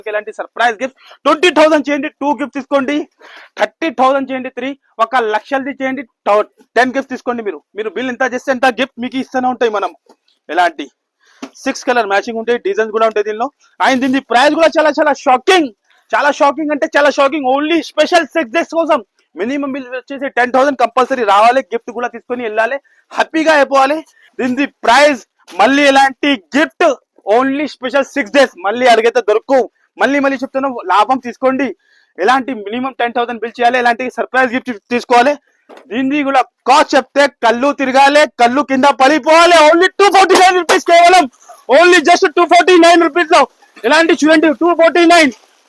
ఇలాంటి surprise gift 20,000 చేయండి 2 gift తీసుకోండి, 30,000 చేయండి 3, 1,00,000 చేయండి 10 గిఫ్ట్ తీసుకోండి. మీరు బిల్ ఎంత చేస్తే ఎంత గిఫ్ట్ మీకు ఇస్తూనే ఉంటాయి. మనం ఎలాంటి 6 కలర్ మ్యాచింగ్ ఉంటాయి, డిజైన్స్ కూడా ఉంటాయి దీనిలో. అండ్ దీని ప్రైస్ కూడా చాలా షాకింగ్ అంటే చాలా షాకింగ్. ఓన్లీ స్పెషల్ 6 డేస్ కోసం మినిమం బిల్ వచ్చేసి 10,000 కంపల్సరీ రావాలి, గిఫ్ట్ కూడా తీసుకొని వెళ్ళాలి, హ్యాపీగా అయిపోవాలి. దీని ప్రైస్ మళ్ళీ ఎలాంటి గిఫ్ట్ ఓన్లీ స్పెషల్ 6 డేస్, మళ్ళీ అడిగితే దొరుకు. మళ్ళీ చెప్తున్నాం, లాభం తీసుకోండి. ఎలాంటి మినిమం 10,000 బిల్ చేయాలి, ఎలాంటి సర్ప్రైజ్ గిఫ్ట్ తీసుకోవాలి. దీన్ని కూడా కాస్ట్ చెప్తే కళ్ళు తిరగాలి, కళ్ళు కింద పడిపోవాలి. ఓన్లీ 249 రూపీస్, కేవలం ఓన్లీ జస్ట్ 249 రూపీస్ లో ఎలాంటి చూడండి.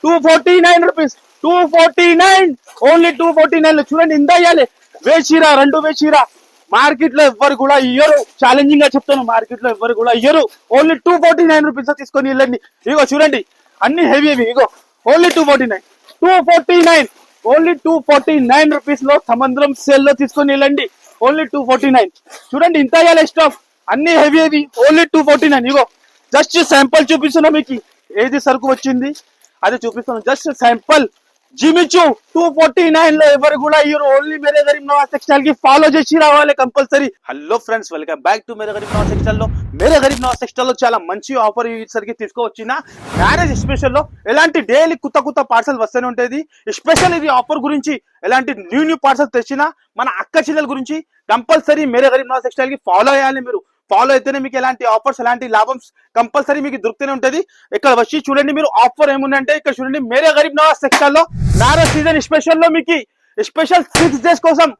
249 రూపీస్, 249 ఓన్లీ 249 లో చూడండి. ఇంత అయ్యాలి వేచీరా, 2 వేచీరా. మార్కెట్ లో ఎవ్వరు కూడా ఇయ్యరు, ఛాలెంజింగ్ గా చెప్తాను, మార్కెట్ లో ఎవ్వరు కూడా ఇయ్యరు. ఓన్లీ 249 రూపీస్ లో తీసుకొని వెళ్ళండి. ఇగో చూడండి, అన్ని హెవీ ఇగో ఓన్లీ 249 ఓన్లీ 249 రూపీస్ లో సముద్రం సేల్ లో తీసుకొని వెళ్ళండి. ఓన్లీ 249 చూడండి. ఇంత అయ్యాలి స్టాఫ్, అన్ని హెవీ ఓన్లీ 249. ఇగో జస్ట్ శాంపుల్ చూపిస్తున్నా మీకు, ఏది సరుకు వచ్చింది అది చూపిస్తాను. జస్ట్ శాంపుల్ జిమిచు 249 లో ఎవరు కూడా ఇయ్యరు. ఓన్లీ మేరే గరీబ్ నవాజ్ టెక్స్టైల్ కి ఫాలో చేసి రావాలి compulsory. Hello friends, welcome back to మేరే గరీబ్ నవాజ్ టెక్స్టైల్ లో. మేరే గరీబ్ నవాజ్ టెక్స్టైల్ లో చాలా మంచి ఆఫర్ ఈసరికి తీసుకువచ్చిన మ్యారేజ్ స్పెషల్ లో ఎలాంటి డైలీ కొత్త పార్సల్ వస్తూనే ఉంటుంది. స్పెషల్ ఇది ఆఫర్ గురించి ఎలాంటి న్యూ పార్సల్ తెచ్చినా మన అక్క చెల్లెల గురించి కంపల్సరీ మేరే గరీబ్ నవాజ్ టెక్స్టైల్ కి ఫాలో అయ్యాలి. మీరు ఫాలో అయితేనే మీకు ఎలాంటి ఆఫర్స్, ఎలాంటి లాభం కంపల్సరీ మీకు దొరుకుతూనే ఉంటది. ఇక్కడ వచ్చి చూడండి, మీరు ఆఫర్ ఏముందంటే ఇక్కడ చూడండి, మేరే గరీబ్ నవాజ్ టెక్స్టైల్ లో మ్యారేజ్ సీజన్ స్పెషల్ లో మీకు స్పెషల్ 6 డేస్ కోసం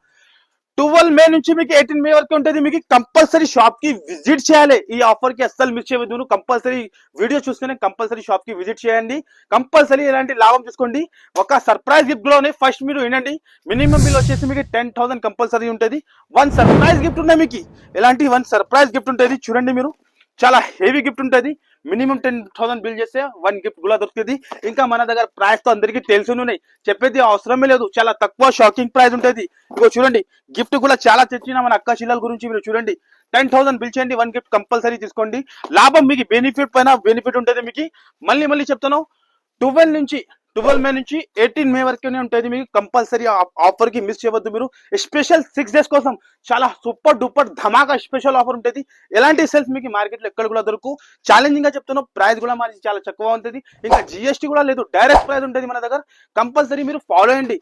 12 మే నుంచి మీకు 18 మే వరకు ఉంటుంది. మీకు కంపల్సరీ షాప్ కి విజిట్ చేయాలి. ఈ ఆఫర్ కి అస్సలు మిస్ చేయవద్దు. కంపల్సరీ వీడియో చూస్తేనే కంపల్సరీ షాప్ కి విజిట్ చేయండి. కంపల్సరీ ఎలాంటి లాభం తీసుకోండి. ఒక సర్ప్రైజ్ గిఫ్ట్ లోనే ఫస్ట్ మీరు వినండి, మినిమం బిల్ వచ్చేసి మీకు 10,000 కంపల్సరీ ఉంటుంది. 1 సర్ప్రైజ్ గిఫ్ట్ ఉన్నాయి మీకు, ఎలాంటి 1 సర్ప్రైజ్ గిఫ్ట్ ఉంటుంది. చూడండి, మీరు చాలా హెవీ గిఫ్ట్ ఉంటుంది. మినిమం 10,000 బిల్ చేస్తే 1 గిఫ్ట్ కూడా దొరుకుతుంది. ఇంకా మన దగ్గర ప్రైస్ తో అందరికీ తెలుసున్నాయి, చెప్పేది అవసరమే లేదు. చాలా తక్కువ షాకింగ్ ప్రైస్ ఉంటుంది. ఇగో చూడండి, గిఫ్ట్ కూడా చాలా తెచ్చిన మన అక్క చెల్లెల గురించి. మీరు చూడండి, 10,000 బిల్ చేయండి, 1 గిఫ్ట్ కంపల్సరీ తీసుకోండి. లాభం మీకు బెనిఫిట్ పైన బెనిఫిట్ ఉంటుంది. మీకు మళ్ళీ చెప్తాను, 12 మే నుంచి 18 మే వరకునే ఉంటుంది. మీకు కంపల్సరీ ఆఫర్ కి మిస్ చేయవద్దు. మీరు స్పెషల్ 6 డేస్ కోసం చాలా సూపర్ డూపర్ ధమాకా స్పెషల్ ఆఫర్ ఉంటుంది. ఎలాంటి సేల్స్ మీకు మార్కెట్ లో ఎక్కడ కూడా దొరకు. ఛాలెంజింగ్ గా చెప్తున్నాం, ప్రైస్ కూడా మరి చాలా తక్కువ ఉంటుంది. ఇంకా జిఎస్టీ కూడా లేదు, డైరెక్ట్ ప్రైస్ ఉంటుంది మన దగ్గర. కంపల్సరీ మీరు ఫాలో అయ్యండి.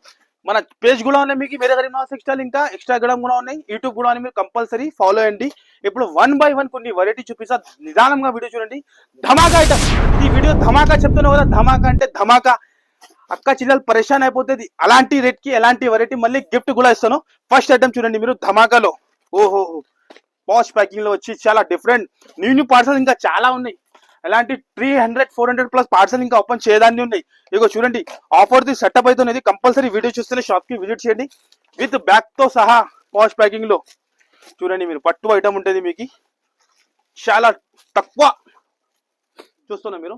మన పేజ్ కూడా ఉన్నాయి మీకు, మేరే గరీబ్ నవాజ్ టెక్స్టైల్. ఇంకా ఇన్స్టాగ్రామ్ కూడా ఉన్నాయి, యూట్యూబ్ కూడా ఉన్నాయి. మీరు కంపల్సరీ ఫాలో అయ్యండి. ఇప్పుడు 1 బై 1 కొన్ని వెరైటీ చూపిస్తా, నిదానంగా వీడియో చూడండి. ధమాకా ఐటమ్, ఈ వీడియో ధమాకా చెప్తున్నావు కదా, ధమాకా అంటే ధమాకా. అక్క చెల్లెలు పరేషాన్ అయిపోతుంది. అలాంటి రేట్ కి ఎలాంటి వెరైటీ మళ్ళీ గిఫ్ట్ కూడా ఇస్తాను. ఫస్ట్ ఐటమ్ చూడండి మీరు, ధమాకాలో ఓహో పాష్ ప్యాకింగ్ లో వచ్చి చాలా డిఫరెంట్ న్యూ పార్సల్ ఇంకా చాలా ఉన్నాయి. అలాంటి 300-400 ప్లస్ పార్సల్ ఇంకా ఓపెన్ చేయడాన్ని ఉన్నాయి. ఇగో చూడండి, ఆఫర్ ది సెటప్ అవుతున్నది. కంపల్సరీ వీడియో చూస్తేనే షాప్ కి విజిట్ చేయండి. విత్ బ్యాగ్ తో సహా పాష్ ప్యాకింగ్ లో చూడండి. మీరు పట్టు ఐటమ్ ఉంటుంది మీకు, చాలా తక్కువ చూస్తున్నా. మీరు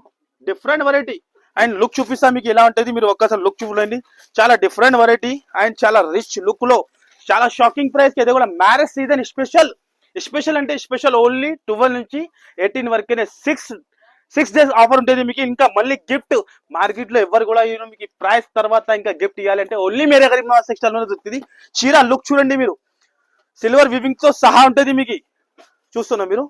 డిఫరెంట్ వెరైటీ అండ్ లుక్ చూపిస్తా మీకు ఎలా ఉంటుంది. మీరు ఒక్కసారి లుక్ చూడండి, చాలా డిఫరెంట్ వెరైటీ అండ్ చాలా రిచ్ లుక్ లో చాలా షాకింగ్ ప్రైస్ కి. ఇది కూడా మ్యారేజ్ సీజన్ స్పెషల్ అంటే స్పెషల్ ఓన్లీ 12 నుంచి 18 వరకే 6 డేస్ ఆఫర్ ఉంటుంది మీకు. ఇంకా మళ్ళీ గిఫ్ట్ మార్కెట్ లో ఎవరు కూడా మీకు ప్రైస్ తర్వాత ఇంకా గిఫ్ట్ ఇవ్వాలంటే ఓన్లీ మేరే గరీబ్ నవాజ్ టెక్స్టైల్ లోనే దొరుకుతుంది. చీర లుక్ చూడండి, మీరు సిల్వర్ వివింగ్ తో సహా ఉంటుంది మీకు. చూస్తున్నా మీరు,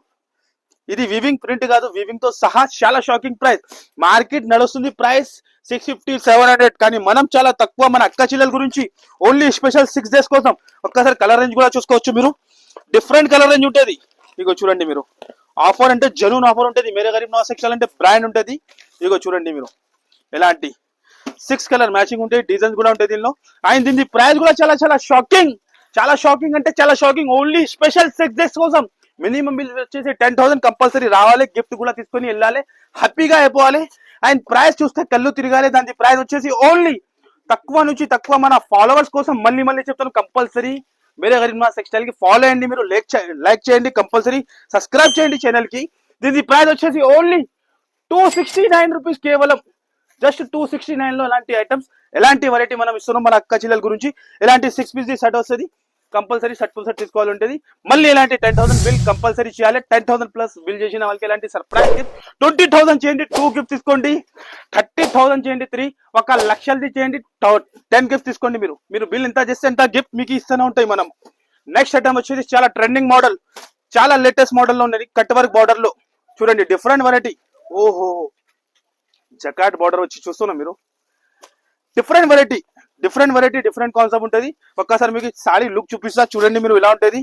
ఇది వివింగ్ ప్రింట్ కాదు, వివింగ్ తో సహా. చాలా షాకింగ్ ప్రైస్. మార్కెట్ నడుస్తుంది ప్రైస్ 650-700, కానీ మనం చాలా తక్కువ మన అక్క చెల్లెల గురించి. ఓన్లీ స్పెషల్ 6 డేస్ కోసం. ఒక్కసారి కలర్ రేంజ్ కూడా చూసుకోవచ్చు. మీరు డిఫరెంట్ కలర్ రేంజ్ ఉంటుంది. ఇగో చూడండి, మీరు ఆఫర్ అంటే జెన్యూన్ ఆఫర్ ఉంటుంది. మేరే గరీబ్ నవాజ్ టెక్స్టైల్ అంటే బ్రాండ్ ఉంటుంది. ఇగో చూడండి, మీరు ఎలాంటి 6 కలర్ మ్యాచింగ్ ఉంటాయి, డిజైన్స్ కూడా ఉంటాయి దీనిలో. అండ్ దీని ప్రైస్ కూడా చాలా షాకింగ్ అంటే చాలా షాకింగ్. ఓన్లీ స్పెషల్ 6 డేస్ కోసం మినిమం బిల్ వచ్చేసి 10,000 కంపల్సరీ రావాలి, గిఫ్ట్ కూడా తీసుకొని వెళ్ళాలి, హ్యాపీగా అయిపోవాలి. అండ్ ప్రైస్ చూస్తే కళ్ళు తిరగాలి. దాని ప్రైస్ వచ్చేసి ఓన్లీ తక్కువ నుంచి తక్కువ. మన ఫాలోవర్స్ కోసం మళ్ళీ చెప్తాను, కంపల్సరీ మేరే గరీబ్ నవాజ్ టెక్స్టైల్ కి ఫాలో అయ్యండి. మీరు లైక్ చేయండి, కంపల్సరీ సబ్స్క్రైబ్ చేయండి ఛానల్ కి. దీని ప్రైస్ వచ్చేసి ఓన్లీ 269 రూపీస్, కేవలం జస్ట్ 269 లో ఎలాంటి ఐటమ్స్, ఎలాంటి వెరైటీ మనం ఇస్తున్నాం మన అక్క చెల్లెల గురించి. ఎలాంటి 6 పీస్ సెట్ వస్తుంది. కంపల్సరీ షర్ట్ ఫుల్ సెట్ తీసుకోవాలి ఉంటుంది. మళ్ళీ ఇలాంటి 10,000 బిల్ కంపల్సరీ చేయాలి. 10,000 ప్లస్ బిల్ చేసిన వాళ్ళకి ఇలాంటి సర్ప్రైజ్ గిఫ్ట్ 20,000 చేయండి 2 గిఫ్ట్ తీసుకోండి. 30,000 చేయండి 3, 1,00,000 చేయండి 10 గిఫ్ట్ తీసుకోండి. మీరు బిల్ ఎంత చేస్తే ఎంత గిఫ్ట్ మీకు ఇస్తూనే ఉంటాయి మనం. నెక్స్ట్ ఐటమ్ వచ్చేసి చాలా ట్రెండింగ్ మోడల్, చాలా లేటెస్ట్ మోడల్ లో ఉన్నది. కట్ వర్క్ బార్డర్ లో చూడండి, డిఫరెంట్ వెరైటీ. ఓహో, జకాట్ బార్డర్ వచ్చి చూస్తున్నాం మీరు. డిఫరెంట్ వెరైటీ, డిఫరెంట్ కాన్సెప్ట్ ఉంటుంది. ఒక్కసారి మీకు సారీ లుక్ చూపిస్తా చూడండి మీరు, ఇలా ఉంటుంది.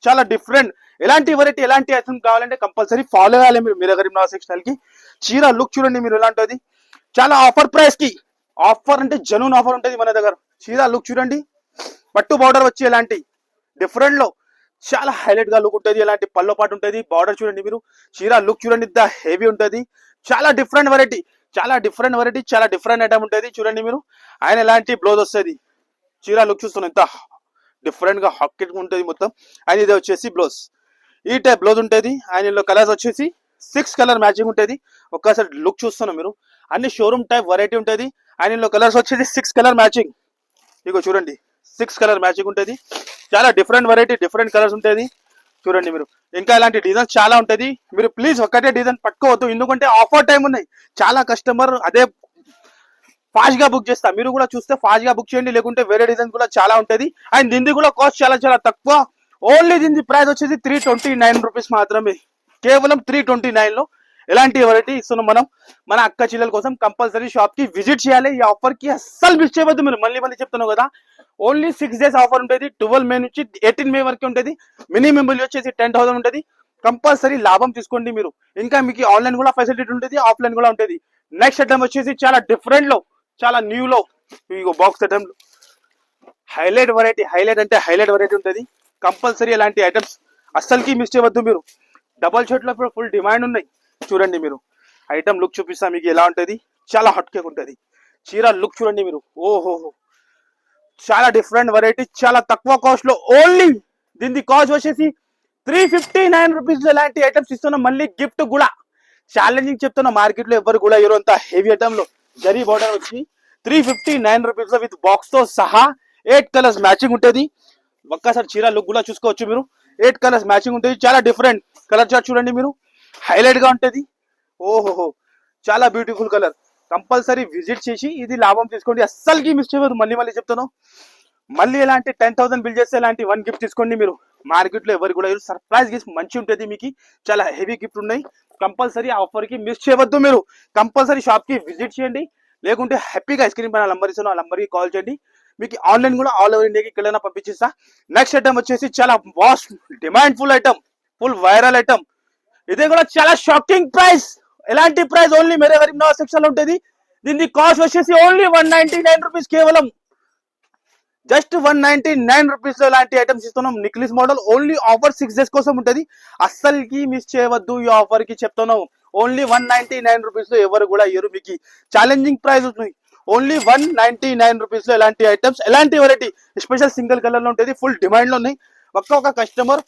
చాలా డిఫరెంట్. ఎలాంటి వెరైటీ, ఎలాంటి ఐటమ్ కావాలంటే కంపల్సరీ ఫాలో అవ్వాలి మీరు. మీరే గరీబ్ నవాజ్ టెక్స్టైల్ కి చీర లుక్ చూడండి మీరు, ఎలా ఉంటుంది. చాలా ఆఫర్ ప్రైస్ కి, ఆఫర్ అంటే జనూన్ ఆఫర్ ఉంటుంది మన దగ్గర. చీర లుక్ చూడండి, పట్టు బార్డర్ వచ్చి ఎలాంటి డిఫరెంట్ లో చాలా హైలైట్ గా లుక్ ఉంటుంది. ఎలాంటి పల్లో పాటు ఉంటుంది. బార్డర్ చూడండి మీరు, చీర లుక్ చూడండి, ఇంత హెవీ ఉంటుంది. చాలా డిఫరెంట్ వెరైటీ, చాలా డిఫరెంట్ ఐటమ్ ఉంటుంది. చూడండి మీరు, ఆయన ఎలాంటి బ్లౌజ్ వస్తుంది. చీర లుక్ చూస్తున్నాం, ఇంత డిఫరెంట్ గా హాకెట్ ఉంటుంది మొత్తం. ఆయన ఇది వచ్చేసి బ్లౌజ్, ఈ టైప్ బ్లౌజ్ ఉంటుంది. ఆయనలో కలర్స్ వచ్చేసి 6 కలర్ మ్యాచింగ్ ఉంటుంది. ఒక్కసారి లుక్ చూస్తున్నాం మీరు, అన్ని షోరూమ్ టైప్ వెరైటీ ఉంటుంది. ఆయనలో కలర్స్ వచ్చేసి 6 కలర్ మ్యాచింగ్. ఇగో చూడండి, 6 కలర్ మ్యాచింగ్ ఉంటుంది. చాలా డిఫరెంట్ వెరైటీ, డిఫరెంట్ కలర్స్ ఉంటుంది. చూడండి మీరు, ఇంకా ఇలాంటి డిజైన్స్ చాలా ఉంటుంది. మీరు ప్లీజ్ ఒక్కటే డిజైన్ పట్టుకోవద్దు, ఎందుకంటే ఆఫర్ టైం ఉన్నాయి. చాలా కస్టమర్ అదే ఫాస్ట్ గా బుక్ చేస్తా, మీరు కూడా చూస్తే ఫాస్ట్ గా బుక్ చేయండి, లేకుంటే వేరే డిజైన్ కూడా చాలా ఉంటుంది. అండ్ దీనికి కూడా కాస్ట్ చాలా తక్కువ. ఓన్లీ దీని ప్రైస్ వచ్చేసి 329 రూపీస్ మాత్రమే, కేవలం 329 లో ఎలాంటి వెరైటీ ఇస్తున్నాం మనం మన అక్క చెల్లెల కోసం. కంపల్సరీ షాప్ కి విజిట్ చేయాలి. ఈ ఆఫర్ కి అస్సలు మిస్ చేయవద్దు మీరు. మళ్ళీ చెప్తున్నావు కదా, ఓన్లీ 6 days ఆఫర్ ఉంటుంది. 12 మే నుంచి 18 మే వరకు ఉంటుంది. మినిమం బిల్ వచ్చేసి 10,000 ఉంటుంది. కంపల్సరీ లాభం తీసుకోండి మీరు. ఇంకా మీకు ఆన్లైన్ కూడా ఫెసిలిటీ ఉంటుంది, ఆఫ్లైన్ కూడా ఉంటుంది. నెక్స్ట్ ఐటమ్ వచ్చేసి చాలా డిఫరెంట్ లో, చాలా న్యూ లో, ఇగో box item highlight variety. Highlight variety ఉంటుంది. కంపల్సరీ అలాంటి ఐటమ్స్ అస్సలకి మిస్ చేయవద్దు మీరు. డబల్ షర్ట్ లో ఫుల్ డిమాండ్ ఉన్నాయి. చూడండి మీరు, ఐటమ్ లుక్ చూపిస్తా మీకు ఎలా ఉంటుంది. చాలా హాట్ కేక్ ఉంటుంది. చీర లుక్ చూడండి మీరు, ఓహో, చాలా డిఫరెంట్ వెరైటీ, చాలా తక్కువ కాస్ట్ లో. ఓన్లీ దీని కాస్ట్ వచ్చేసి 359 రూపీస్. ఎలాంటి ఐటమ్స్ ఇస్తున్నాం. మళ్ళీ గిఫ్ట్ కూడా ఛాలెంజింగ్ చెప్తున్నా, మార్కెట్ లో ఎవరు కూడా ఎవరు అంత హెవీ ఐటమ్ లో. జరీ బార్డర్ వచ్చి 359 రూపీస్ లో విత్ బాక్స్ తో సహా 8 కలర్స్ మ్యాచింగ్ ఉంటుంది. ఒక్కసారి చీర లుక్ కూడా చూసుకోవచ్చు మీరు. 8 కలర్స్ మ్యాచింగ్ ఉంటుంది. చాలా డిఫరెంట్ కలర్ చార్ట్ చూడండి మీరు, హైలైట్ గా ఉంటుంది. ఓహోహో, చాలా బ్యూటిఫుల్ కలర్. కంపల్సరీ విజిట్ చేసి ఇది లాభం తీసుకోండి, అస్సలకి మిస్ చేయవద్దు. మళ్ళీ చెప్తాను. మళ్ళీ ఎలాంటి 10,000 బిల్ చేస్తే ఎలాంటి 1 గిఫ్ట్ తీసుకోండి మీరు. మార్కెట్ లో ఎవరు కూడా సర్ప్రైజ్ గిఫ్ట్ మంచి ఉంటుంది. మీకు చాలా హెవీ గిఫ్ట్ ఉన్నాయి. కంపల్సరీ ఆఫర్ కి మిస్ చేయవద్దు మీరు. కంపల్సరీ షాప్ కి విజిట్ చేయండి, లేకుంటే హ్యాపీగా స్క్రీన్ పైన నంబర్ ఇస్తాను, ఆ నంబర్ కి కాల్ చేయండి. మీకు ఆన్లైన్ కూడా ఆల్ ఓవర్ ఇండియాకి ఎక్కడైనా పంపించేస్తా. నెక్స్ట్ ఐటమ్ వచ్చేసి చాలా vast demand full item, full viral item. ఇది కూడా చాలా షాకింగ్ ప్రైస్. ఎలాంటి ప్రైస్, ఓన్లీ మేరే గరీబ్ నవాజ్ సెక్షన్ లో ఉంటుంది. దీని కాస్ట్ వచ్చేసి ఓన్లీ 199 రూపీస్, కేవలం జస్ట్ 199 రూపీస్ లో ఇలాంటి ఐటమ్స్ ఇస్తున్నాం. Necklace model, only offer 6 days కోసం ఉంటుంది. అస్సలకి మిస్ చేయవద్దు. ఈ ఆఫర్ కి చెప్తున్నాం, ఓన్లీ 199 రూపీస్ లో ఎవరు కూడా ఇయ్యరు. మీకు ఛాలెంజింగ్ ప్రైస్ ఉంటుంది. ఓన్లీ 199 రూపీస్ లో ఎలాంటి ఐటమ్స్, ఎలాంటి వెరైటీ, స్పెషల్ సింగిల్ కలర్ లో ఉంటుంది. ఫుల్ డిమాండ్ లో ఉన్నాయి. ఒక్కొక్క కస్టమర్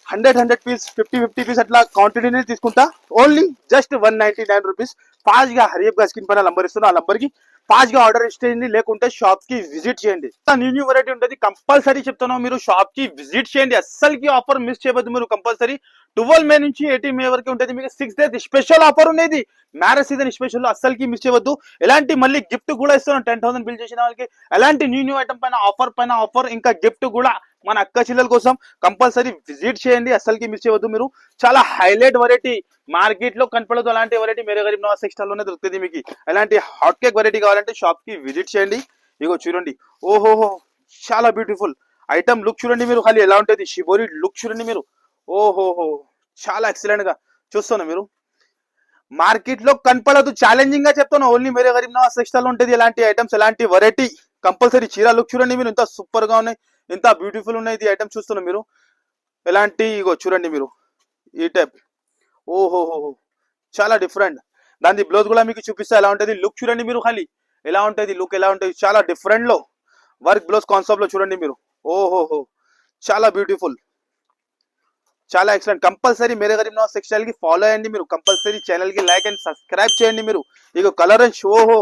100 పీస్, 50 పీస్ అట్లా క్వాంటిటీని తీసుకుంటా. Only just 199 rupees. ఫాస్ట్ గా హరియప్ గా స్క్రీన్ పైన నంబర్ ఇస్తున్నా, ఆ నంబర్ కి ఫాస్ట్ గా ఆర్డర్ ఇచ్చేయండి, లేకుంటే షాప్ కి విజిట్ చేయండి. న్యూ వెరైటీ ఉంటుంది. కంపల్సరీ చెప్తున్నాం, మీరు షాప్ కి విజిట్ చేయండి. అస్సలకి ఆఫర్ మిస్ చేయవద్దు మీరు. కంపల్సరీ 12 మే నుంచి 18 మే వరకు ఉంటుంది. మీకు 6 days స్పెషల్ ఆఫర్ ఉన్నది. మ్యారేజ్ సీజన్ స్పెషల్, అస్సలకి మిస్ చేయవద్దు. ఎలాంటి మళ్ళీ గిఫ్ట్ కూడా ఇస్తున్నాం. 10,000 బిల్ చేసిన వాళ్ళకి ఎలాంటి న్యూ ఐటమ్ పైన ఆఫర్, ఇంకా గిఫ్ట్ కూడా మన అక్క చెల్లెల కోసం. కంపల్సరీ విజిట్ చేయండి, అస్సలకి మిస్ చేయవద్దు మీరు. చాలా హైలైట్ వెరైటీ, మార్కెట్ లో కనపడదు అలాంటి వెరైటీ మేరే గరీబ్ నవాజ్ సెక్షన్ లోనే దొరుకుతుంది. మీకు ఎలాంటి హాట్ కేక్ వెరైటీ కావాలంటే షాప్ కి విజిట్ చేయండి. ఇగో చూడండి, ఓహోహో, చాలా బ్యూటిఫుల్ ఐటమ్. లుక్ చూడండి మీరు, ఖాళీ ఎలా ఉంటుంది. షిబోరి లుక్ చూడండి మీరు, ఓహోహో, చాలా ఎక్సలెంట్ గా చూస్తున్నా మీరు. మార్కెట్ లో కనపడదు, ఛాలెంజింగ్ గా చెప్తాను. ఓన్లీ మేరే గరీబ్ నవాజ్ సెక్షన్ లో ఉంటుంది ఎలాంటి ఐటమ్స్, ఎలాంటి వెరైటీ. కంపల్సరీ చీర లుక్ చూడండి మీరు, ఇంత సూపర్ గా ఉన్నాయి, ఇంత బ్యూటిఫుల్ ఉన్నాయి. ఇది ఐటమ్ చూస్తున్నా మీరు, ఎలాంటి ఇగో చూడండి మీరు, ఈ టైప్. ఓహోహో, చాలా డిఫరెంట్. దాని బ్లౌజ్ కూడా మీకు చూపిస్తా ఎలా ఉంటుంది. లుక్ చూడండి మీరు, ఖాళీ ఎలా ఉంటుంది, లుక్ ఎలా ఉంటుంది. చాలా డిఫరెంట్ లో వర్క్ బ్లౌజ్ కాన్సెప్ట్ లో చూడండి మీరు. ఓహోహో, చాలా బ్యూటిఫుల్, చాలా ఎక్సలెంట్. కంపల్సరీ మేరే గరీబ్ నవాజ్ సెక్షన్ కి ఫాలో అయ్యండి మీరు. కంపల్సరీ ఛానల్ కి లైక్ అండ్ సబ్స్క్రైబ్ చేయండి మీరు. ఇక కలర్ రేంజ్, ఓహో,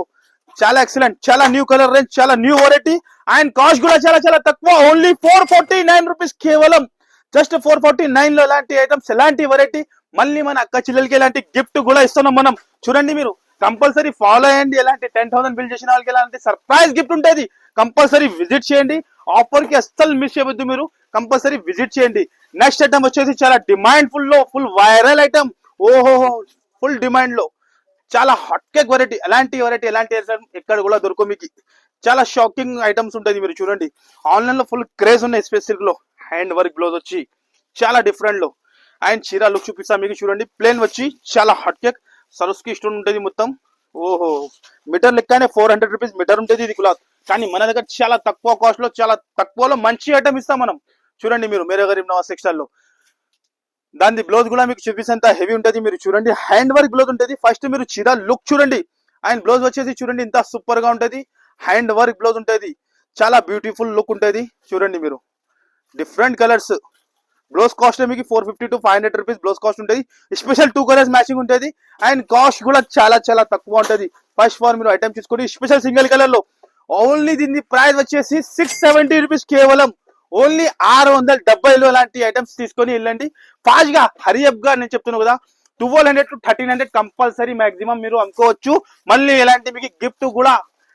చాలా ఎక్సలెంట్, చాలా న్యూ కలర్ రేంజ్, చాలా న్యూ వెరైటీ. అండ్ కాస్ట్ కూడా చాలా చాలా తక్కువ, ఓన్లీ 449 రూపీస్ కేవలం. జస్ట్ 449 లో ఎలాంటి ఐటమ్స్, ఎలాంటి వెరైటీ, మళ్ళీ మన అక్క చెల్లెలకి ఎలాంటి గిఫ్ట్ కూడా ఇస్తున్నాం మనం. చూడండి మీరు కంపల్సరీ ఫాలో అయ్యండి. ఎలాంటి 10,000 బిల్ చేసిన వాళ్ళకి ఎలాంటి సర్ప్రైజ్ గిఫ్ట్ ఉంటుంది. కంపల్సరీ విజిట్ చేయండి. ఆఫర్ కి అస్సలు మిస్ చేయవద్దు, మీరు కంపల్సరీ విజిట్ చేయండి. నెక్స్ట్ ఐటమ్ వచ్చేసి చాలా డిమాండ్ ఫుల్ లో, ఫుల్ వైరల్ ఐటమ్. ఓహో, ఫుల్ డిమాండ్ లో చాలా హాట్ కేక్ వెరైటీ. ఎలాంటి వెరైటీ, ఎలాంటి ఎక్కడ కూడా దొరకవు మీకు. చాలా షాకింగ్ ఐటమ్స్ ఉంటుంది. మీరు చూడండి ఆన్లైన్ లో ఫుల్ క్రేజ్ ఉన్నాయి. స్పెసిఫిక్ లో హ్యాండ్ వర్క్ బ్లౌజ్ వచ్చి చాలా డిఫరెంట్ లో. అండ్ చీర లుక్ చూపిస్తా మీకు. చూడండి ప్లేన్ వచ్చి చాలా హాట్ కేక్, సరుస్కి స్టోన్ ఉంటుంది మొత్తం. ఓహో, మీటర్ లెక్కనే 400 రూపీస్ మీటర్ ఉంటుంది ఇది క్లాత్. కానీ మన దగ్గర చాలా తక్కువ కాస్ట్ లో, చాలా తక్కువలో మంచి ఐటమ్ ఇస్తాం మనం. చూడండి మీరు మేరే గరీబ్ నవాజ్ సెక్షన్ లో దాని బ్లౌజ్ కూడా మీకు చూపిస్తేంత హెవీ ఉంటుంది. మీరు చూడండి హ్యాండ్ వర్క్ బ్లౌజ్ ఉంటుంది. ఫస్ట్ మీరు చీర లుక్ చూడండి. అండ్ బ్లౌజ్ వచ్చేసి చూడండి ఇంత సూపర్ గా ఉంటుంది. హ్యాండ్ వర్క్ బ్లౌజ్ ఉంటుంది, చాలా బ్యూటిఫుల్ లుక్ ఉంటుంది. చూడండి మీరు డిఫరెంట్ కలర్స్. బ్లౌజ్ కాస్ట్ మీకు 450 to 500 రూపీస్ బ్లౌజ్ కాస్ట్ ఉంటుంది. స్పెషల్ 2 కలర్స్ మ్యాచింగ్ ఉంటుంది. అండ్ కాస్ట్ కూడా చాలా చాలా తక్కువ ఉంటుంది. ఫస్ట్ ఫార్ మీరు ఐటమ్ చూసుకొని స్పెషల్ సింగిల్ కలర్ లో ఓన్లీ దీని ప్రైస్ వచ్చేసి 670 రూపీస్ కేవలం. ఓన్లీ 670లో లాంటి ఐటమ్స్ తీసుకొని వెళ్ళండి. ఫాస్ట్ గా హరియప్ గా నేను చెప్తున్నాను కదా, 1200 to 1300 కంపల్సరీ మాక్సిమం మీరు అమ్ముకోవచ్చు. మళ్ళీ ఎలాంటి మీకు గిఫ్ట్ కూడా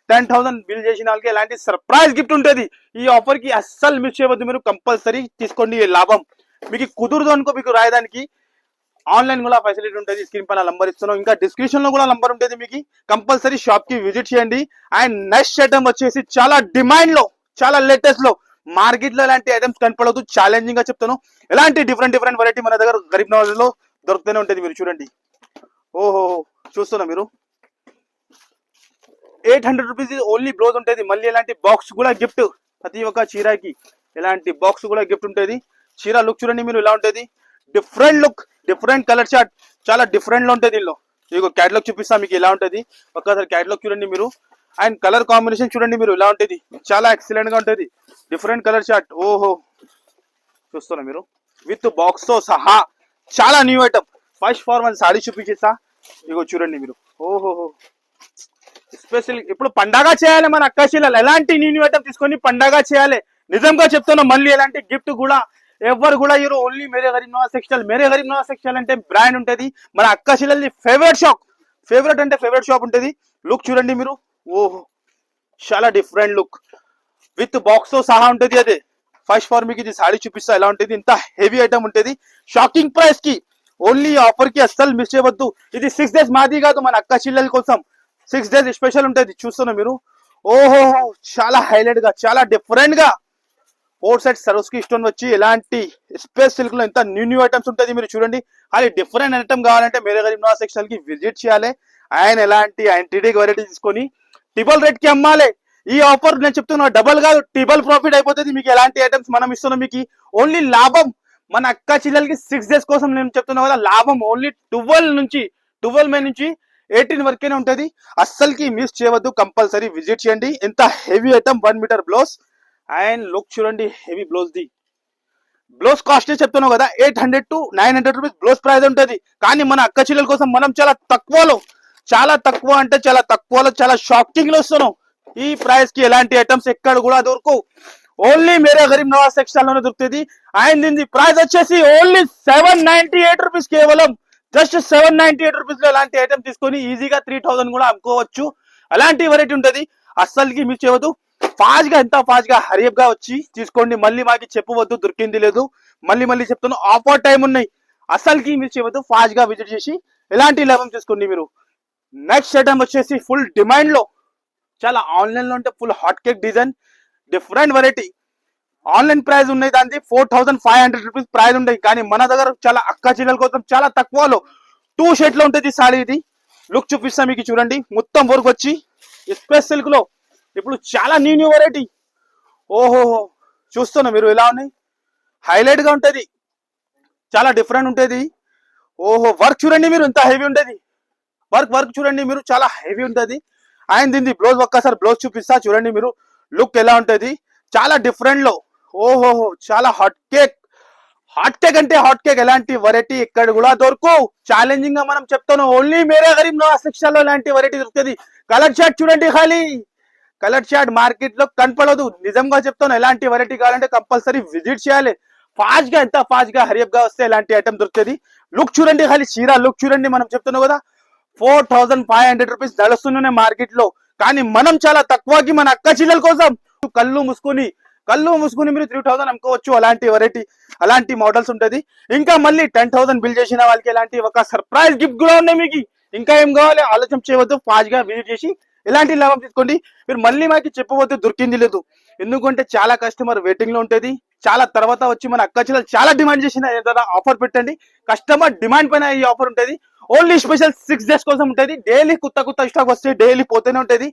10,000 బిల్ చేసిన వాళ్ళకి ఎలాంటి సర్ప్రైజ్ గిఫ్ట్ ఉంటుంది. ఈ ఆఫర్ కి అస్సలు మిస్ చేయవద్దు, మీరు కంపల్సరీ తీసుకోండి. లాభం మీకు కుదురుదు అనుకో, మీకు రాయడానికి ఆన్లైన్ కూడా ఫెసిలిటీ ఉంటుంది. స్క్రీన్ పైన నంబర్ ఇస్తున్నాం, ఇంకా డిస్క్రిప్షన్ లో కూడా నంబర్ ఉంటుంది. మీకు కంపల్సరీ షాప్ కి విజిట్ చేయండి. అండ్ నెక్స్ట్ ఐటమ్ వచ్చేసి చాలా డిమాండ్ లో, చాలా లేటెస్ట్ లో, మార్కెట్ లో ఎలాంటి ఐటమ్స్ కనపడదు. ఛాలెంజింగ్ గా చెప్తాను. ఎలాంటి డిఫరెంట్ డిఫరెంట్ వెరైటీ మన దగ్గర గరీబ్ నవాజ్ లో దొరుకుతూనే ఉంటుంది. మీరు చూడండి, ఓహో చూస్తున్నా మీరు 800 రూపీస్ ఓన్లీ బ్లౌజ్ ఉంటుంది. మళ్ళీ ఎలాంటి బాక్స్ కూడా గిఫ్ట్, ప్రతి ఒక్క చీరకి ఎలాంటి బాక్స్ కూడా గిఫ్ట్ ఉంటుంది. చీర లుక్ చూడండి మీరు ఇలా ఉంటుంది. Different look, different colour chart, చాలా డిఫరెంట్ లో ఉంటుంది. దీనిలో మీకు క్యాటలాగ్ చూపిస్తా మీకు ఇలా ఉంటుంది. ఒక్కసారి క్యాటలాగ్ చూడండి మీరు. అండ్ కలర్ కాంబినేషన్ చూడండి మీరు ఇలా ఉంటుంది. చాలా ఎక్సలెంట్ గా ఉంటుంది. Different colour chart. ఓహో చూస్తున్నా మీరు విత్ బాక్స్ తో సహా చాలా new item. First for one sari చూపించేస్తా. ఇగో చూడండి మీరు. ఓహో స్పెషల్ ఇప్పుడు పండగ చేయాలి మన అక్క చెల్లెలు. ఎలాంటి న్యూ ఐటమ్ తీసుకొని పండగ చేయాలి. నిజంగా చెప్తున్నా, మళ్ళీ ఎలాంటి గిఫ్ట్ కూడా ఎవరు కూడా ఇరు. ఓన్లీ మేరే గరీబ్ నవాజ్ సెక్షన్. మేరే గరీబ్ నవాజ్ సెక్షన్ అంటే బ్రాండ్ ఉంటుంది. మన అక్క చెల్లెల్ని ఫేవరెట్ షాప్, ఫేవరెట్ అంటే ఫేవరెట్ షాప్ ఉంటుంది. లుక్ చూడండి మీరు. ఓహో చాలా డిఫరెంట్ లుక్ విత్ బాక్స్ తో సహా ఉంటుంది. అదే ఫస్ట్ ఫార్ మీకు ఇది సారీ చూపిస్తా ఎలా ఉంటుంది. ఇంత హెవీ ఐటమ్ ఉంటుంది షాకింగ్ ప్రైస్ కి. ఓన్లీ ఆఫర్ కి అస్సలు మిస్ చేయవద్దు. ఇది 6 days మాది కాదు, మన అక్క చెల్లెల కోసం 6 days స్పెషల్ ఉంటుంది. చూస్తున్నా మీరు. ఓహో చాలా హైలైట్ గా, చాలా డిఫరెంట్ గా 4 sets సరోస్కి స్టోన్ వచ్చి ఎలాంటి స్పేస్ సిల్క్ లో ఎంత న్యూ ఐటమ్స్ ఉంటుంది. మీరు చూడండి. అది డిఫరెంట్ ఐటమ్ కావాలంటే మేరే గరీబ్ నవాజ్ సెక్షన్ కి విజిట్ చేయాలి. ఆయన ఎలాంటి యాంటీడీ వెరైటీ తీసుకొని ట్రిపుల్ రేట్ కి అమ్మాలి. ఈ ఆఫర్ నేను చెప్తున్నా డబల్ కాదు, ట్రిపుల్ ప్రాఫిట్ అయిపోతుంది మీకు. ఎలాంటి ఐటమ్స్ మనం ఇస్తున్నాం మీకు. ఓన్లీ లాభం మన అక్క చెల్లెలకి 6 days కోసం నేను చెప్తున్నా కదా. లాభం ఓన్లీ 12 మే నుంచి 18 వరకేనే ఉంటుంది. అస్సలకి మిస్ చేయవద్దు, కంపల్సరీ విజిట్ చేయండి. ఎంత heavy item, 1 metre blouse. And look చూడండి heavy blouse. The blouse cost చెప్తున్నావు కదా, 800 to 900 రూపీస్ బ్లౌజ్ ప్రైస్ ఉంటుంది. కానీ మన అక్క చెల్లెల కోసం మనం చాలా తక్కువలో, చాలా తక్కువ అంటే చాలా తక్కువలో, చాలా షాకింగ్ లో ఇస్తున్నాం. ఈ ప్రైస్ కి ఎలాంటి ఐటమ్స్ ఎక్కడ కూడా దొరకవు. ఓన్లీ మేరే గరీబ్ నవాజ్ సెక్షన్ లోనే దొరుకుతుంది. అండ్ దీని ప్రైస్ వచ్చేసి ఓన్లీ 798 రూపీస్ కేవలం. జస్ట్ 798 రూపీస్ లో ఎలాంటి ఐటమ్ తీసుకొని ఈజీగా 3000 కూడా అమ్ముకోవచ్చు. అలాంటి వెరైటీ ఉంటుంది. అస్సలకి మిస్ చేయవద్దు. ఫాస్ట్ గా, ఎంత ఫాస్ట్ గా హరియప్ గా వచ్చి తీసుకోండి. మళ్ళీ మాకి చెప్పవద్దు దొరికింది లేదు. మళ్ళీ చెప్తాను, ఆఫర్ టైం ఉన్నాయి. అస్సలకి మిస్ చేయవద్దు. ఫాస్ట్ గా విజిట్ చేసి ఎలాంటి లాభం తీసుకోండి మీరు. నెక్స్ట్ ఐటమ్ వచ్చేసి ఫుల్ డిమాండ్ లో, చాలా ఆన్లైన్ లో ఉంటే full hot cake design, different variety. Online price ఉన్నాయి దానికి 4500 రూపీస్ ప్రైస్ ఉన్నాయి. కానీ మన దగ్గర చాలా అక్క చెల్లెల కోసం చాలా తక్కువలో 2 షేడ్ లో ఉంటుంది సారీ. ఇది లుక్ చూపిస్తా మీకు. చూడండి మొత్తం వర్క్ వచ్చి స్పేస్ సిల్క్ లో ఇప్పుడు చాలా న్యూ వెరైటీ. ఓహో చూస్తున్నా మీరు ఎలా ఉన్నాయి. హైలైట్ గా ఉంటుంది, చాలా డిఫరెంట్ ఉంటుంది. ఓహో వర్క్ చూడండి మీరు ఎంత హెవీ ఉంటుంది. వర్క్ చూడండి మీరు, చాలా హెవీ ఉంటుంది. అండ్ దీన్ని బ్లౌజ్ ఒక్కసారి బ్లౌజ్ చూపిస్తా చూడండి మీరు. లుక్ ఎలా ఉంటుంది, చాలా డిఫరెంట్ లో. ఓహో చాలా హాట్ కేక్ అంటే హాట్ కేక్. ఎలాంటి వెరైటీ ఎక్కడ కూడా దొరకు. ఛాలెంజింగ్ గా మనం చెప్తాను, ఓన్లీ మేరే గరీబ్ నవాజ్ సెక్షన్ లో ఇలాంటి వెరైటీ దొరుకుతుంది. కలర్ చార్ట్ చూడండి ఖాళీ. కలర్ షార్ట్ మార్కెట్ లో కనపడదు. నిజంగా చెప్తాను, ఎలాంటి వెరైటీ కావాలంటే కంపల్సరీ విజిట్ చేయాలి. ఫాస్ట్ గా, ఎంత ఫాస్ట్ గా హరియప్ గా వస్తే ఎలాంటి ఐటమ్ దొరుకుతుంది. లుక్ చూడండి, ఖాళీ చీర లుక్ చూడండి. మనం చెప్తున్నాం కదా 4500 రూపీస్ నడుస్తున్నాయి మార్కెట్ లో, కానీ మనం చాలా తక్కువకి మన అక్క చెల్లెల కోసం కళ్ళు మూసుకుని మీరు 3000 అమ్ముకోవచ్చు. అలాంటి వెరైటీ, అలాంటి మోడల్స్ ఉంటది. ఇంకా మళ్ళీ 10,000 బిల్ చేసిన వాళ్ళకి ఎలాంటి ఒక సర్ప్రైజ్ గిఫ్ట్ కూడా ఉన్నాయి మీకు. ఇంకా ఏం కావాలి ఆలోచన చేయవద్దు, ఫాస్ట్ గా విజిట్ చేసి ఎలాంటి లాభం తీసుకోండి. మీరు మళ్ళీ మాకు చెప్పబోతే దొరికింది లేదు, ఎందుకంటే చాలా కస్టమర్ వెయిటింగ్ లో ఉంటది. చాలా తర్వాత వచ్చి మన అక్క చెల్లెలు చాలా డిమాండ్ చేసిన ఏదైనా ఆఫర్ పెట్టండి. కస్టమర్ డిమాండ్ పైన ఈ ఆఫర్ ఉంటది. ఓన్లీ స్పెషల్ 6 days కోసం ఉంటది. డైలీ కొత్త స్టాక్ వస్తే డైలీ పోతూనే ఉంటది.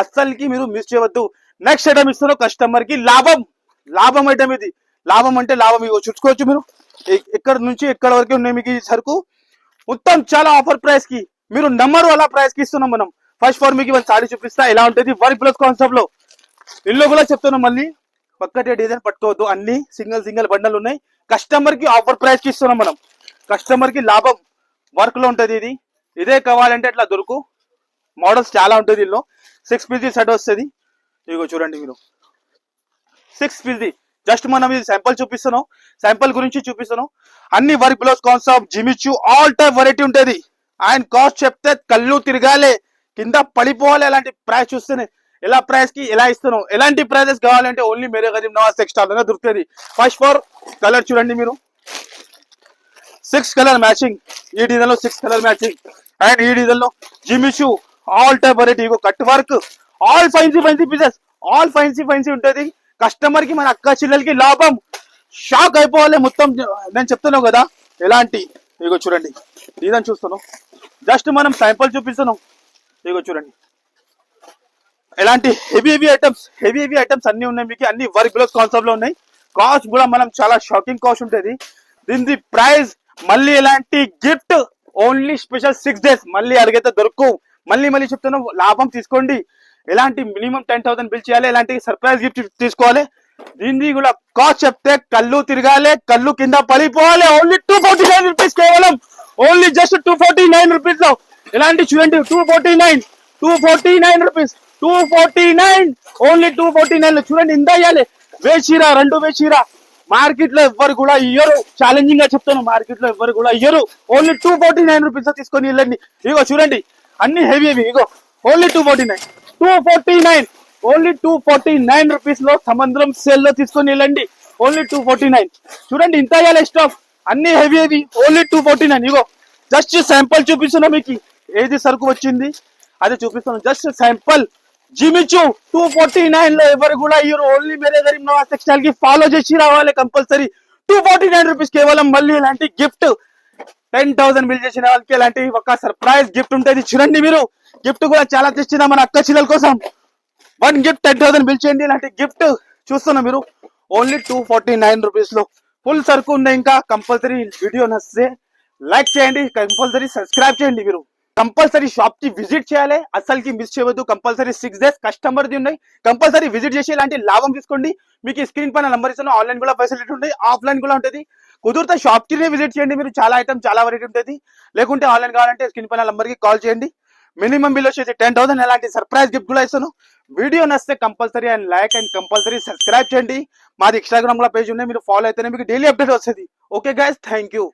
అస్సలకి మీరు మిస్ చేయవద్దు. నెక్స్ట్ ఐటమ్ ఇస్తున్నారు కస్టమర్ కి లాభం ఐటమ్ ఇది. లాభం అంటే లాభం, ఇగో చూసుకోవచ్చు మీరు. ఎక్కడ నుంచి ఎక్కడ వరకు ఉన్నాయి మీకు ఈ సరుకు మొత్తం చాలా ఆఫర్ ప్రైస్ కి. మీరు నమ్మరు, అలా ప్రైస్ కి ఇస్తున్నాం మనం. ఫస్ట్ ఫర్ మీకు సారీ చూపిస్తా, ఎలా ఉంటుంది వర్క్ ప్లస్ కాన్సెప్ట్ లో. ఇల్లు కూడా చెప్తున్నాం, మళ్ళీ ఒక్కటే డిజైన్ పట్టుకోవద్దు, అన్ని సింగిల్ బండలు ఉన్నాయి. కస్టమర్ కి ఆఫర్ ప్రైస్ కి ఇస్తున్నాం మనం. కస్టమర్ కి లాభం, వర్క్ లో ఉంటది ఇది. ఇదే కావాలంటే అట్లా దొరుకు. మోడల్స్ చాలా ఉంటుంది ఇందులో. 6 పీస్ సెట్ వస్తుంది. ఇగో చూడండి మీరు, 6 పీస్. జస్ట్ మనం ఇది శాంపుల్ చూపిస్తున్నాం, శాంపుల్ గురించి చూపిస్తున్నాం. అన్ని work blouse concept, Jimmy Choo, all type variety ఉంటది. ఆయన కాస్ట్ చెప్తే కళ్ళు తిరగాలి, కింద పడిపోవాలి. అలాంటి ప్రైస్ చూస్తేనే ఎలా ప్రైస్ కి ఎలా ఇస్తున్నాం. ఎలాంటి ప్రైజెస్ కావాలంటే ఓన్లీ మేరే గరీబ్ నవాజ్ టెక్స్టైల్ లోనే దొరుకుతుంది. ఫస్ట్ ఫర్ కలర్ చూడండి మీరు, 6 కలర్ మ్యాచింగ్. ఈ డిజైన్ లో 6 కలర్ మ్యాచింగ్. అండ్ ఈ డిజైన్ లో జిమిచు, ఆల్ టైప్ వెరైటీ. ఇగో cut work, all fancy pieces, all fancy ఉంటది. కస్టమర్ కి మన అక్క చెల్లెలకి లాభం, షాక్ అయిపోవాలి మొత్తం. నేను చెప్తున్నావు కదా ఎలాంటి. ఇగో చూడండి డిజైన్ చూస్తున్నాం, జస్ట్ మనం శాంపుల్ చూపిస్తున్నాం. ఇగో చూడండి ఎలాంటి హెవీ ఐటమ్స్ అన్ని ఉన్నాయి మీకు. అన్ని వర్క్ బ్లౌజ్ కాన్సెప్ట్ లో ఉన్నాయి. కాస్ట్ కూడా మనం చాలా షాకింగ్ కాస్ట్ ఉంటుంది. దీని ప్రైస్ మళ్ళీ ఎలాంటి గిఫ్ట్ ఓన్లీ స్పెషల్ 6 days. మళ్ళీ అడిగితే దొరుకు. మళ్ళీ చెప్తున్నాం, లాభం తీసుకోండి. ఎలాంటి మినిమం 10,000 బిల్ చేయాలి, ఎలాంటి సర్ప్రైజ్ గిఫ్ట్ తీసుకోవాలి. దీన్ని కూడా కాస్ట్ చెప్తే కళ్ళు తిరగాలి, కళ్ళు కింద పడిపోవాలి. ఓన్లీ 249 రూపీస్, కేవలం ఓన్లీ జస్ట్ 249 రూపీస్ లో ఎలాంటి చూడండి. 249 రూపీస్, 249, ఓన్లీ 249 లో చూడండి. ఇంత ఇయ్యాలి. వేషీరా, 2 వేషీరా. మార్కెట్ లో ఎవ్వరు కూడా ఇయ్యరు, ఛాలెంజింగ్ గా చెప్తాను. మార్కెట్ లో ఎవ్వరు కూడా ఇయ్యరు. ఓన్లీ 249 రూపీస్ తీసుకొని వెళ్ళండి. ఇగో చూడండి అన్ని హెవీ. ఇగో ఓన్లీ 249, ఓన్లీ 249 రూపీస్ లో సముద్రం సేల్ లో తీసుకొని వెళ్ళండి. ఓన్లీ 249. చూడండి ఇంత ఇయ్యాలి స్టాక్, అన్ని హెవీ. ఓన్లీ 249. ఇగో జస్ట్ శాంపుల్ చూపిస్తున్నా మీకు. ఏది సరుకు వచ్చింది అదే చూపిస్తాను. Just sample. జిమిచు 249 లో ఎవరు కూడా ఇయ్యరు. ఓన్లీ మేరే గరీబ్ నవాజ్ టెక్స్టైల్ కి ఫాలో చేసి రావాలి కంపల్సరీ. 249 రూపీస్ కేవలం. మళ్ళీ ఇలాంటి గిఫ్ట్ 10,000 బిల్ చేసిన వాళ్ళకి ఇలాంటి ఒక సర్ప్రైజ్ గిఫ్ట్ ఉంటుంది. చూడండి మీరు, గిఫ్ట్ కూడా చాలా తెచ్చిన మన అక్క చెల్లెల కోసం. 1 గిఫ్ట్ 10,000 బిల్ చేయండి. ఇలాంటి గిఫ్ట్ చూస్తున్నా మీరు. ఓన్లీ 249 రూపీస్ లో ఫుల్ సరుకు ఉన్నాయి. ఇంకా కంపల్సరీ వీడియో నచ్చితే లైక్ చేయండి, కంపల్సరీ సబ్స్క్రైబ్ చేయండి. మీరు కంపల్సరీ షాప్ కి విజిట్ చేయాలి, అసలుకి మిస్ చేయవద్దు. కంపల్సరీ 6 days కస్టమర్ ది ఉన్నాయి. కంపల్సరీ విజిట్ చేసి ఇలాంటి లాభం తీసుకోండి. మీకు స్క్రీన్ పైన నంబర్ ఇస్తాను. ఆన్లైన్ కూడా ఫెసిలిటీ ఉంటుంది, ఆఫ్లైన్ కూడా ఉంటుంది. కుదిరితే షాప్ కి విజిట్ చేయండి. మీరు చాలా ఐటమ్, చాలా వెరైటీ ఉంటుంది. లేకుంటే ఆన్లైన్ కావాలంటే స్క్రీన్ పైన నంబర్ కి కాల్ చేయండి. మినిమం బిల్ వచ్చేసి 10,000. ఎలాంటి సర్ప్రైజ్ గిఫ్ట్ కూడా ఇస్తాను. వీడియో నచ్చితే compulsory and like and compulsory subscribe చేయండి. మాది ఇన్స్టాగ్రామ్ లో పేజ్ ఉన్నాయి, మీరు ఫాలో అయితేనే మీకు డైలీ అప్డేట్ వస్తుంది. Okay guys, thank you.